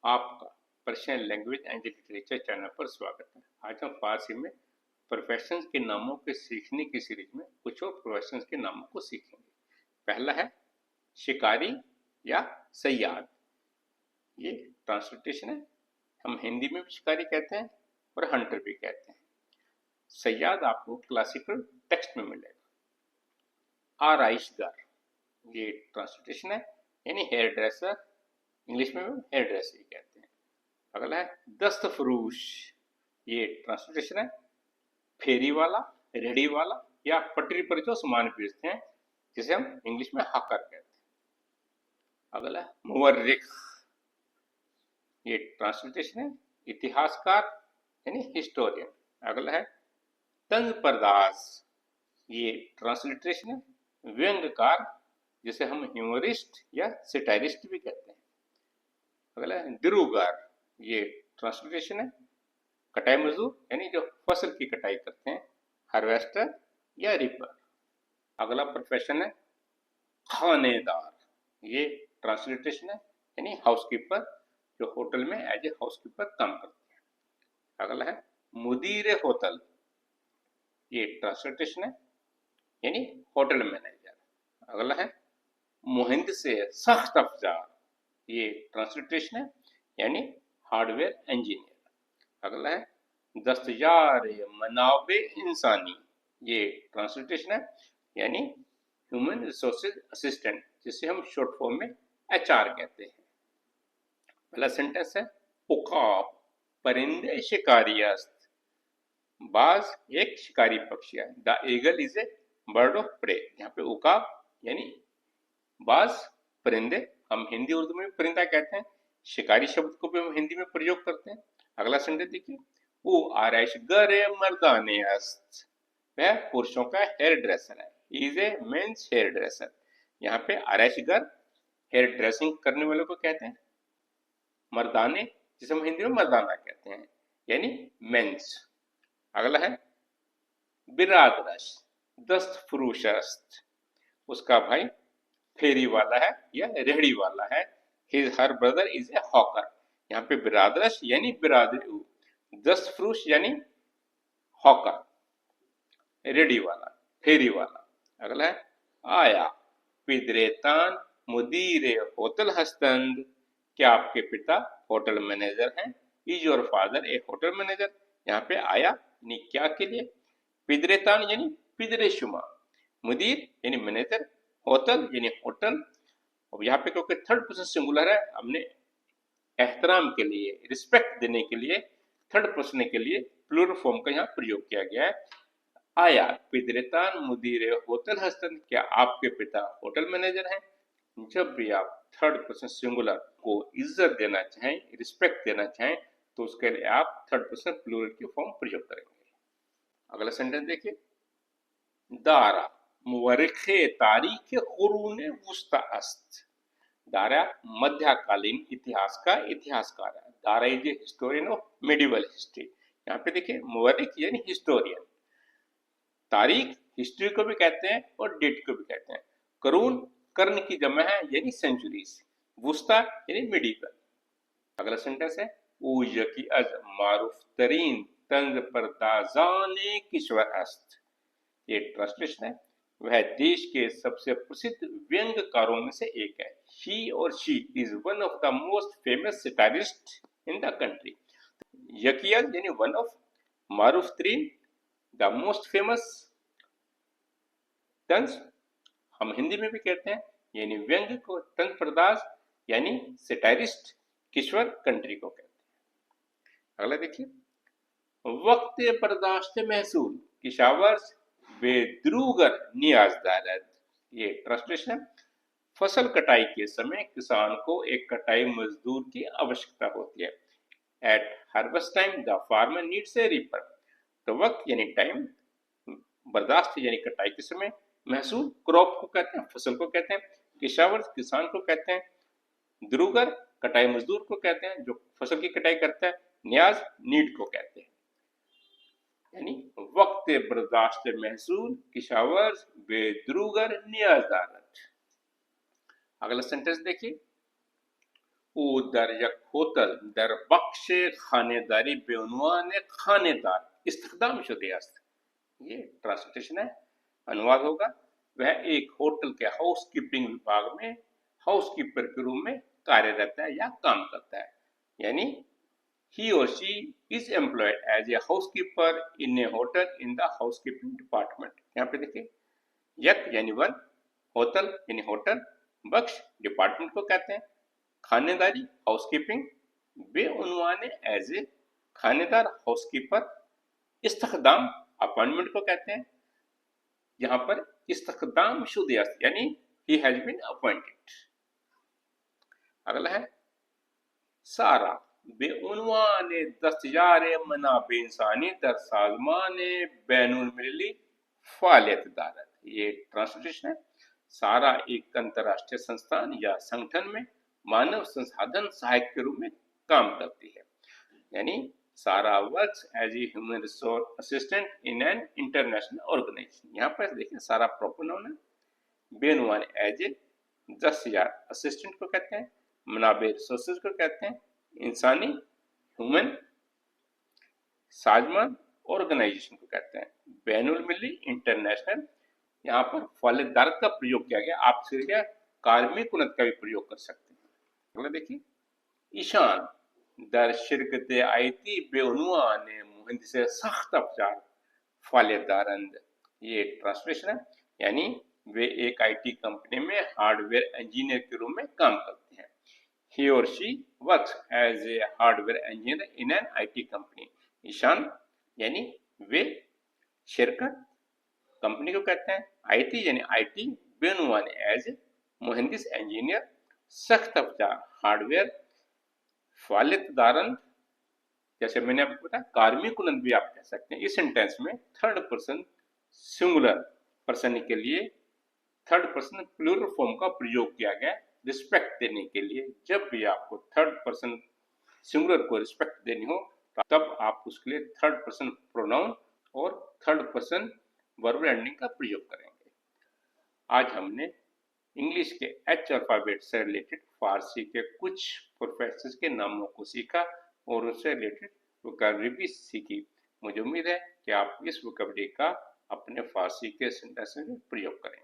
आपका Persian language and literature channel पर स्वागत है। आज हम फारसी में प्रोफेशंस के नामों के सीखने की सीरीज में कुछ और प्रोफेशंस के नामों को सीखेंगे। पहला है शिकारी या सयाद। ये ट्रांसलेशन है। हम हिंदी में भी शिकारी कहते हैं और हंटर भी कहते हैं। सयाद आपको क्लासिकल टेक्स्ट में मिलेगा। आराइशगर, ये ट्रांसलेशन है, यानी हेयर ड्रेसर। इंग्लिश में हेयर ड्रेसर ही कहते हैं। अगला है दस्तफरोश, ये ट्रांसलेशन है फेरी वाला, रेडी वाला या पटरी पर जो सामान बेचते हैं, जिसे हम इंग्लिश में हाकर कहते हैं। अगला है मुवर्रिख, ये ट्रांसलेशन है इतिहासकार यानी हिस्टोरियन। अगला है तंज परदाज, ये ट्रांसलिट्रेशन है व्यंग्यकार, जिसे हम ह्यूमरिस्ट या सेटायरिस्ट भी कहते हैं। अगला है दिरुगर, ये ट्रांसलेशन है कटाई मजदूर यानी जो फसल की कटाई करते हैं, हार्वेस्टर या रीपर। अगला प्रोफेशन है खानेदार, ये ट्रांसलेशन है यानी हाउसकीपर, जो होटल में एज ए हाउसकीपर काम करते हैं। अगला है मुदीर होटल, ये ट्रांसलेशन है यानी होटल मैनेजर। अगला है मुहंदिस सख्त अफजार, ये ट्रांसलेशन है यानी हार्डवेयर इंजीनियर। अगला है दस्तयार मनाबे इंसानी, ये ट्रांसलेशन है यानी ह्यूमन रिसोर्सेज असिस्टेंट, जिसे हम शॉर्ट फॉर्म में एचआर कहते हैं। पहला सेंटेंस है उकाब, परिंदे शिकारी अस्त। बाज एक शिकारी पक्षी है। The eagle is a bird of prey. यहाँ पे उकाब यानी बाज, परिंदे हम हिंदी उर्दू में परिंदा कहते हैं, शिकारी शब्द को भी हम हिंदी में प्रयोग करते हैं। अगला सेंटेंस देखिए, वो आरैशगर मर्दाने अस्त, वह पुरुषों का हेयर ड्रेसर है। Is a men's hairdresser. यहाँ पे आरैशगर हेयर ड्रेसिंग करने वालों को कहते हैं, मर्दाने जिसे हम हिंदी में मर्दाना कहते हैं यानी मेंस। अगला है बिरादरश, दस्त फरूश अस्त, उसका भाई फेरी वाला है या रेहड़ी वाला है। His her brother is a hawker. यहाँ पे बिरादरश यानी बिरादरी, दस्तफरोश यानी हॉकर, रेडी वाला, फेरी वाला। अगला है आया पिदरेतान मुदीर होटल हस्तंद, क्या आपके पिता होटल मैनेजर हैं? Is your father A hotel manager. यहाँ पे आया यानी क्या के लिए, पिदरेतान यानी पिदरे शुमा, मुदीर यानी मैनेजर, होटल यानी होटल। अब यहाँ पे क्योंकि थर्ड पर्सन सिंगुलर है, हमने एहतराम के लिए, रिस्पेक्ट देने के लिए थर्ड पर्सन के लिए प्लूरल फॉर्म का यहाँ प्रयोग किया गया है। आया पिदरेतान मुदीर होटल हस्तन, क्या आपके पिता होटल मैनेजर हैं? जब भी आप थर्ड पर्सन सिंगुलर को इज्जत देना चाहें, रिस्पेक्ट देना चाहें, तो उसके लिए आप थर्ड पर्सन प्लूरल की फॉर्म प्रयोग करेंगे। अगला सेंटेंस देखिए, दारा मुवर्रिखे तारीख कुरून वुस्ता अस्त। दारा मध्यकालीन इतिहास का इतिहासकार है। Dara is a historian of medieval history. यहाँ पे देखिए मुवर्रिख यानी हिस्टोरियन, तारीख हिस्ट्री को भी कहते हैं और डेट को भी कहते हैं। करून कर्ण की जमा है यानी सेंचुरीज, वुस्ता यानी मेडिवल। अगला सेंटेंस है उजकी अज मारूफ तरीन तंज परदाजाने किश्वर अस्त। ये ट्रांसलेशन है, वह देश के सबसे प्रसिद्ध व्यंग्यकारों में से एक है। He or she is one of the most famous satirists in the country. यकियत यानी one of, मारूफ तरीन the most famous, तंज हम हिंदी में भी कहते हैं यानी व्यंग्य को, तंज परदाज यानी सेटारिस्ट, किश्वर कंट्री को कहते हैं। अगला देखिए, वक्त बर्दाश्त महसूल किशावर्स बेद्रूगर नियाजदारद। ये ट्रांसलेशन, फसल कटाई के समय किसान को एक कटाई मजदूर की आवश्यकता होती है। At harvest time the farmer needs a reaper. तो वक्त यानी टाइम, बर्दाश्त यानी कटाई के समय, महसूल क्रॉप को कहते हैं, फसल को कहते हैं, किशावर्स किसान को कहते हैं, द्रुगर कटाई मजदूर को कहते हैं जो फसल की कटाई करता है, न्याज नीड को कहते हैं। यानी वक्त बर्दाश्त महसूल किशावर्स बेद्रुगर नियाजदारत। अगला सेंटेंस देखिए, ओ दर यक होतल दर बख्श खानेदारी बेउनवान खानेदार इस्तेखदाम शुदे अस्त। ये ट्रांसलेशन है, अनुवाद होगा। वह एक होटल के हाउसकीपिंग विभाग में हाउसकीपर के रूप में कार्यरत है या काम करता है। यानी he or she is employed as a housekeeper in a hotel in the housekeeping department। यहाँ पे देखिए, यक यानी वन, होटल यानी होटल, बख्श डिपार्टमेंट को कहते हैं, खानेदारी हाउसकीपिंग, बेउनवाने एज ए खानेदार हाउसकीपर, इस्तखदाम अपॉइंटमेंट को कहते हैं। यहाँ पर इस्तखदाम शुदे यानी he has been appointed। अगला है सारा बेउनवाने दस्तयार मनाबे इंसानी दर साजमान बैनुल मिलली फालियत दारत। ये ट्रांसलेशन है। सारा एक अंतरराष्ट्रीय संस्थान या संगठन में मानव संसाधन सहायक के रूप में काम करती है। यानी सारा works as a human resource assistant in an international organisation. यहाँ पर देखिए सारा प्रॉपर नाउन है, बेनुवान एज ए दस्तयार असिस्टेंट को कहते हैं, मनाबे रिसोर्सेज को कहते हैं, इंसानी ह्यूमन, साजमान ऑर्गेनाइजेशन को कहते हैं, बैनुल मिली इंटरनेशनल। यहाँ पर फालिदार का प्रयोग किया गया, आप क्या कार्मिक उन्नत का भी प्रयोग कर सकते हैं। अगला देखिए, ईशान दर शिरकत आईती बेउनवान मुहंदिस सख्त अफजार फालिदारंद। ये ट्रांसलेशन है। यानी वे एक आईटी कंपनी में हार्डवेयर इंजीनियर के रूप में काम करते हैं। He or she works as a hardware engineer in an IT company। Ishan यानी वे, शिरकत कंपनी को कहते हैं, आईटी यानी आईटी, बेनुवान एज मुहंदिस इंजीनियर, सख्त अफजार हार्डवेयर, फालिदारंद जैसे मैंने आपको बताया कार्मिक उन्नत भी आप कह सकते हैं। इस सेंटेंस में थर्ड पर्सन सिंगुलर पर्सन के लिए थर्ड पर्सन प्लूरल फॉर्म का प्रयोग किया गया रिस्पेक्ट देने के लिए। जब भी आपको थर्ड पर्सन सिंगुलर को रिस्पेक्ट देनी हो तब आप उसके लिए थर्ड पर्सन प्रोनाउन और थर्ड पर्सन वर्बल एंडिंग का प्रयोग करेंगे। आज हमने इंग्लिश के एच अल्फाबेट से रिलेटेड फारसी के कुछ प्रोफेशंस के नामों को सीखा और उससे रिलेटेड वोकैबुलरी भी सीखी। मुझे उम्मीद है कि आप इस वोकैबुलरी का अपने फारसी के सेंटेंस में प्रयोग करेंगे।